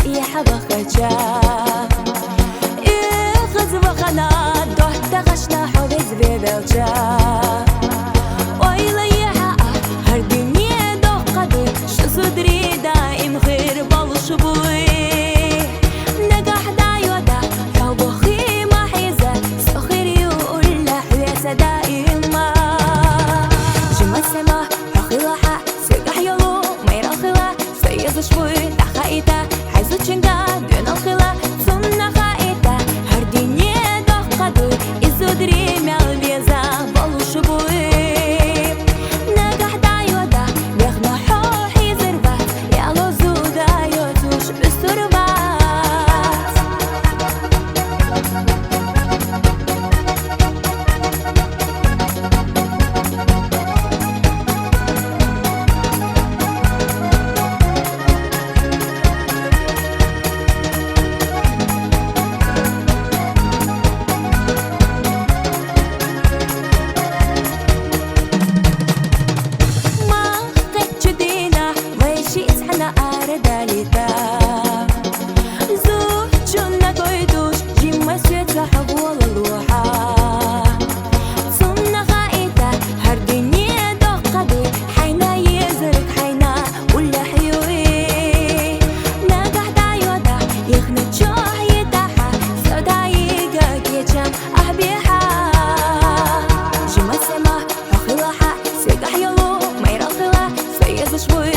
إيحة بخجا إخذ وخنا دوحت غشنا حوز ببلجا ويليها هر دنيا دوقدي شو صدري دائم خير بالشبوي نجح دايودا حب أخي ما حيزة سخر يقول له حياسة دائما جمع سما رخيلها سيقح يلو ما يرخيلها سيز شوي تخايتا حيزو تشنجا دون الخيلة ثم خايتا هر دنيا دوقدي إزودري مال بيزا بالشبوي نجح دايودا بيخنا حوحي زربات يالو زودا يوتوش بستربات أرداليتا زوجنا قيدوش جيما سيتها حول الروحة ثم غايتا هر دنيا دوقدي حينا يزرق حينا ولا حيوي نجح دايودا يخنت جوح يتاحا سودا يقاك يجام أحبيحا جيما سما رخيلها سيقح يلو ما يرخيلها سيز شوي